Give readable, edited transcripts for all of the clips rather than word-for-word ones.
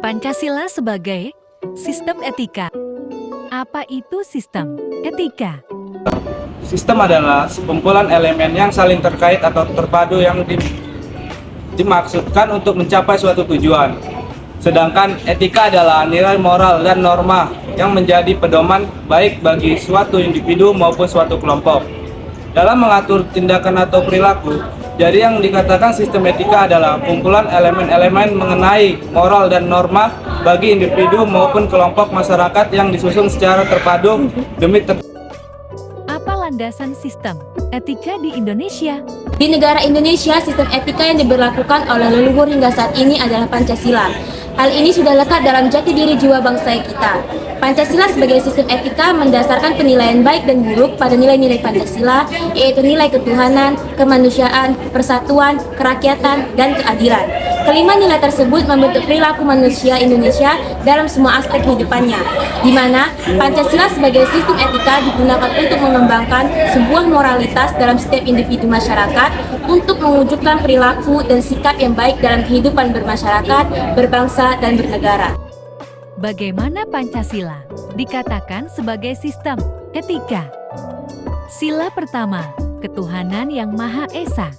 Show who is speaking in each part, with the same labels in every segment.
Speaker 1: Pancasila sebagai sistem etika. Apa itu sistem etika?
Speaker 2: Sistem adalah sekumpulan elemen yang saling terkait atau terpadu yang dimaksudkan untuk mencapai suatu tujuan. Sedangkan etika adalah nilai moral dan norma yang menjadi pedoman baik bagi suatu individu maupun suatu kelompok. Dalam mengatur tindakan atau perilaku, jadi yang dikatakan sistem etika adalah kumpulan elemen-elemen mengenai moral dan norma bagi individu maupun kelompok masyarakat yang disusun secara terpadu demi
Speaker 1: Apa landasan sistem etika di Indonesia?
Speaker 3: Di negara Indonesia, sistem etika yang diberlakukan oleh leluhur hingga saat ini adalah Pancasila. Hal ini sudah lekat dalam jati diri jiwa bangsa kita. Pancasila sebagai sistem etika mendasarkan penilaian baik dan buruk pada nilai-nilai Pancasila, yaitu nilai ketuhanan, kemanusiaan, persatuan, kerakyatan, dan keadilan. Kelima nilai tersebut membentuk perilaku manusia Indonesia dalam semua aspek kehidupannya, di mana Pancasila sebagai sistem etika digunakan untuk mengembangkan sebuah moralitas dalam setiap individu masyarakat untuk mewujudkan perilaku dan sikap yang baik dalam kehidupan bermasyarakat, berbangsa, dan bernegara.
Speaker 1: Bagaimana Pancasila dikatakan sebagai sistem etika? Sila pertama, ketuhanan yang Maha Esa.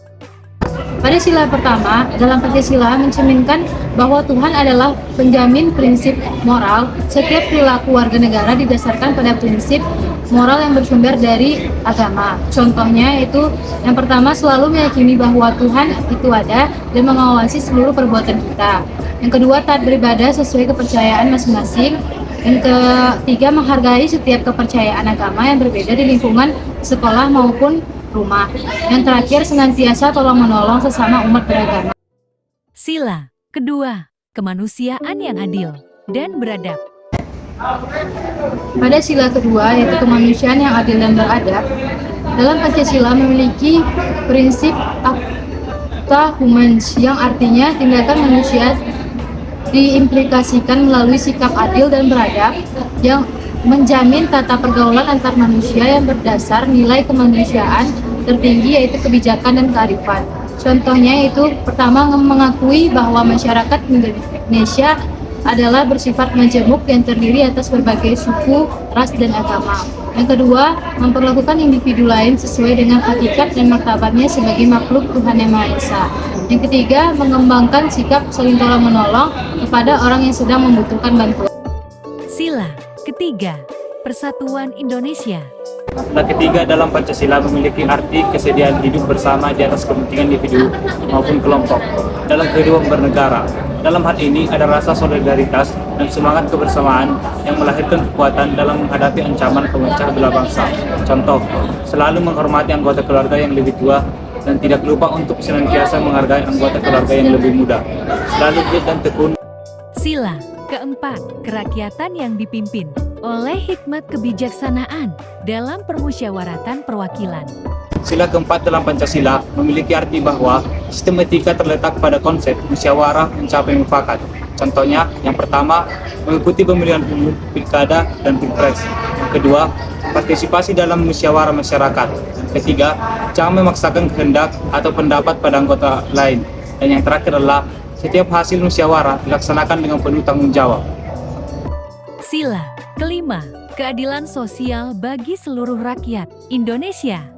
Speaker 4: Pada sila pertama, dalam Pancasila mencerminkan bahwa Tuhan adalah penjamin prinsip moral. Setiap perilaku warga negara didasarkan pada prinsip moral yang bersumber dari agama. Contohnya itu, yang pertama selalu meyakini bahwa Tuhan itu ada dan mengawasi seluruh perbuatan kita. Yang kedua, taat beribadah sesuai kepercayaan masing-masing. Yang ketiga, menghargai setiap kepercayaan agama yang berbeda di lingkungan sekolah maupun rumah. Yang terakhir, senantiasa tolong-menolong sesama umat beragama.
Speaker 1: Sila kedua, kemanusiaan yang adil dan beradab.
Speaker 4: Pada sila kedua, yaitu kemanusiaan yang adil dan beradab, dalam Pancasila memiliki prinsip acta humans, yang artinya tindakan manusia diimplikasikan melalui sikap adil dan beradab yang menjamin tata pergaulan antar manusia yang berdasar nilai kemanusiaan tertinggi, yaitu kebijakan dan kearifan. Contohnya yaitu, pertama, mengakui bahwa masyarakat Indonesia adalah bersifat majemuk yang terdiri atas berbagai suku, ras, dan agama. Yang kedua, memperlakukan individu lain sesuai dengan hakikat dan martabatnya sebagai makhluk Tuhan Yang Maha Esa. Yang ketiga, mengembangkan sikap saling tolong-menolong kepada orang yang sedang membutuhkan bantuan.
Speaker 1: Sila ketiga, persatuan Indonesia.
Speaker 2: Sila ketiga dalam Pancasila memiliki arti kesediaan hidup bersama di atas kepentingan individu maupun kelompok dalam kehidupan bernegara. Dalam hal ini ada rasa solidaritas dan semangat kebersamaan yang melahirkan kekuatan dalam menghadapi ancaman pemecah belah bangsa. Contoh, selalu menghormati anggota keluarga yang lebih tua dan tidak lupa untuk senantiasa menghargai anggota keluarga yang lebih muda. Selalu giat dan tekun.
Speaker 1: Sila keempat, kerakyatan yang dipimpin oleh hikmat kebijaksanaan dalam permusyawaratan perwakilan.
Speaker 2: Sila keempat dalam Pancasila memiliki arti bahwa sistem etika terletak pada konsep musyawarah mencapai mufakat. Contohnya, yang pertama, mengikuti pemilihan umum, pilkada, dan pilpres. Yang kedua, partisipasi dalam musyawarah masyarakat. Ketiga, jangan memaksakan kehendak atau pendapat pada anggota lain. Dan yang terakhir adalah, setiap hasil musyawarah dilaksanakan dengan penuh tanggung jawab.
Speaker 1: Sila kelima, keadilan sosial bagi seluruh rakyat Indonesia.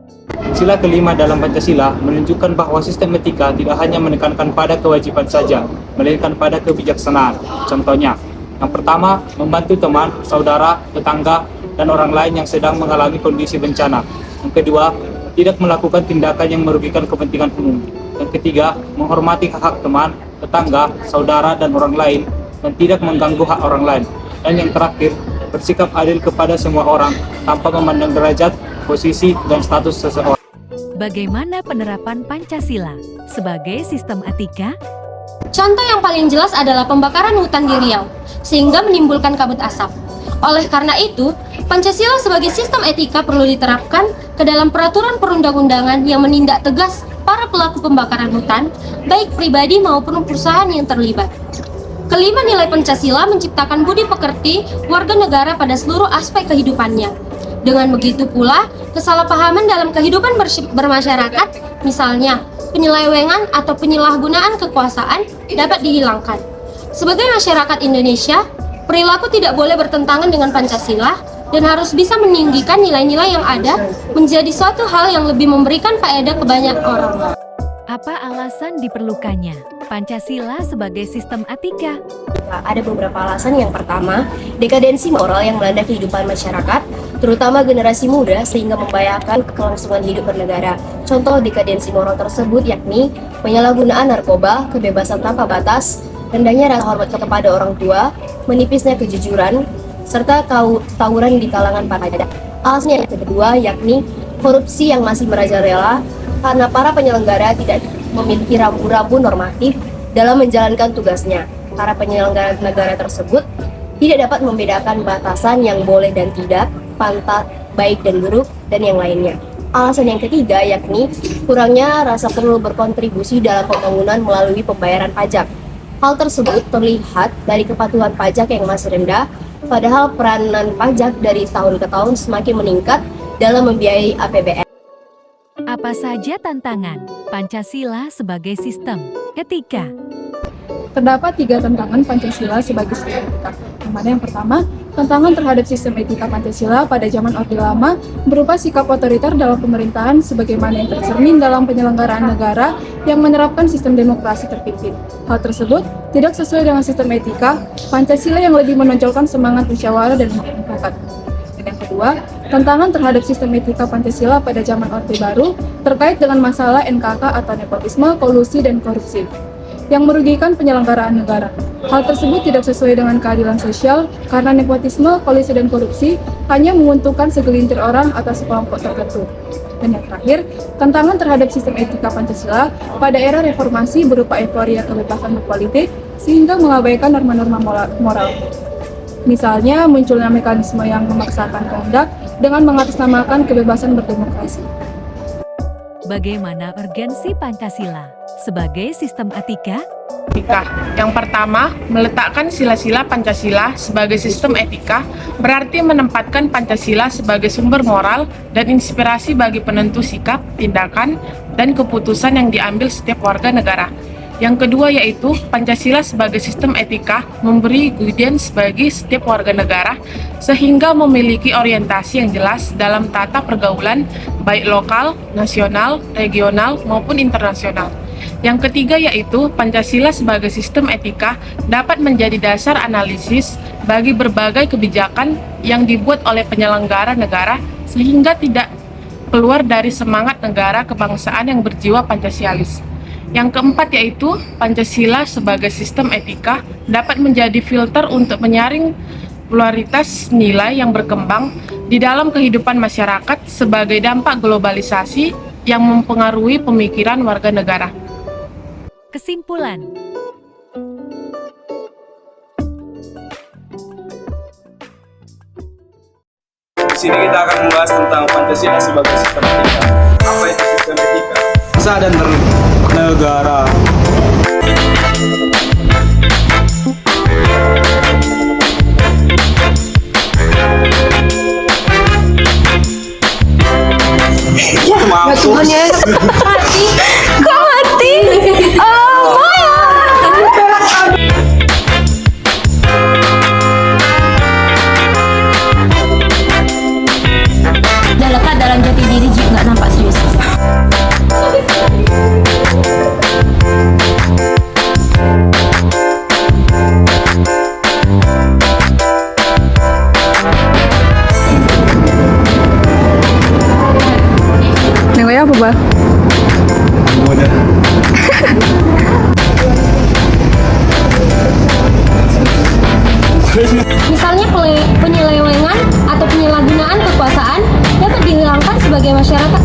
Speaker 2: Sila kelima dalam Pancasila menunjukkan bahwa sistem etika tidak hanya menekankan pada kewajiban saja, melainkan pada kebijaksanaan. Contohnya, yang pertama, membantu teman, saudara, tetangga, dan orang lain yang sedang mengalami kondisi bencana. Yang kedua, tidak melakukan tindakan yang merugikan kepentingan umum. Yang ketiga, menghormati hak teman, tetangga, saudara, dan orang lain, dan tidak mengganggu hak orang lain. Dan yang terakhir, bersikap adil kepada semua orang tanpa memandang derajat, posisi, dan status seseorang.
Speaker 1: Bagaimana penerapan Pancasila sebagai sistem etika?
Speaker 3: Contoh yang paling jelas adalah pembakaran hutan di Riau, sehingga menimbulkan kabut asap. Oleh karena itu, Pancasila sebagai sistem etika perlu diterapkan ke dalam peraturan perundang-undangan yang menindak tegas para pelaku pembakaran hutan, baik pribadi maupun perusahaan yang terlibat. Kelima nilai Pancasila menciptakan budi pekerti warga negara pada seluruh aspek kehidupannya. Dengan begitu pula, kesalahpahaman dalam kehidupan bermasyarakat, misalnya penyelewengan atau penyalahgunaan kekuasaan, dapat dihilangkan. Sebagai masyarakat Indonesia, perilaku tidak boleh bertentangan dengan Pancasila dan harus bisa meninggikan nilai-nilai yang ada menjadi suatu hal yang lebih memberikan faedah ke banyak orang.
Speaker 1: Apa alasan diperlukannya Pancasila sebagai sistem etika?
Speaker 5: Ada beberapa alasan. Yang pertama, dekadensi moral yang melanda kehidupan masyarakat, terutama generasi muda, sehingga membahayakan kelangsungan hidup bernegara. Contoh dekadensi moral tersebut yakni penyalahgunaan narkoba, kebebasan tanpa batas, rendahnya rasa hormat kepada orang tua, menipisnya kejujuran, serta tawuran di kalangan para rakyat. Alasan yang kedua yakni korupsi yang masih merajalela karena para penyelenggara tidak memiliki rambu-rambu normatif dalam menjalankan tugasnya. Para penyelenggara negara tersebut tidak dapat membedakan batasan yang boleh dan tidak, pantas, baik dan buruk, dan yang lainnya. Alasan yang ketiga yakni kurangnya rasa perlu berkontribusi dalam pembangunan melalui pembayaran pajak. Hal tersebut terlihat dari kepatuhan pajak yang masih rendah, padahal peranan pajak dari tahun ke tahun semakin meningkat dalam membiayai APBN.
Speaker 1: Apa saja tantangan Pancasila sebagai sistem etika?
Speaker 6: Terdapat 3 tantangan Pancasila sebagai sistem etika. Yang mana yang pertama, tantangan terhadap sistem etika Pancasila pada zaman Orde Lama berupa sikap otoriter dalam pemerintahan sebagaimana yang tercermin dalam penyelenggaraan negara yang menerapkan sistem demokrasi terpimpin. Hal tersebut tidak sesuai dengan sistem etika Pancasila yang lebih menonjolkan semangat musyawarah dan mufakat. Dan yang kedua, tantangan terhadap sistem etika Pancasila pada zaman Orde Baru terkait dengan masalah NKK atau nepotisme, kolusi, dan korupsi yang merugikan penyelenggaraan negara. Hal tersebut tidak sesuai dengan keadilan sosial karena nepotisme, kolusi, dan korupsi hanya menguntungkan segelintir orang atau sekelompok tertentu. Dan yang terakhir, tantangan terhadap sistem etika Pancasila pada era reformasi berupa euforia kebebasan berpolitik sehingga mengabaikan norma-norma moral. Misalnya, munculnya mekanisme yang memaksakan kehendak dengan mengatasnamakan kebebasan berdemokrasi.
Speaker 1: Bagaimana urgensi Pancasila sebagai sistem etika?
Speaker 7: Yang pertama, meletakkan sila-sila Pancasila sebagai sistem etika berarti menempatkan Pancasila sebagai sumber moral dan inspirasi bagi penentu sikap, tindakan, dan keputusan yang diambil setiap warga negara. Yang kedua yaitu Pancasila sebagai sistem etika memberi guidance bagi setiap warga negara sehingga memiliki orientasi yang jelas dalam tata pergaulan baik lokal, nasional, regional maupun internasional. Yang ketiga yaitu Pancasila sebagai sistem etika dapat menjadi dasar analisis bagi berbagai kebijakan yang dibuat oleh penyelenggara negara sehingga tidak keluar dari semangat negara kebangsaan yang berjiwa Pancasialis. Yang keempat yaitu Pancasila sebagai sistem etika dapat menjadi filter untuk menyaring pluralitas nilai yang berkembang di dalam kehidupan masyarakat sebagai dampak globalisasi yang mempengaruhi pemikiran warga negara.
Speaker 1: Kesimpulan.
Speaker 8: Di sini kita akan membahas tentang Pancasila sebagai sistem etika. Apa itu sistem etika? Bangsa dan negara. Wah, mampus.
Speaker 3: Mati! Kok mati? Oh, udah lekat dalam jati diri juga nggak nampak serius.
Speaker 6: Nilainya apa, Bah?
Speaker 3: Misalnya penyelewengan atau penyalahgunaan kekuasaan dapat dihilangkan sebagai masyarakat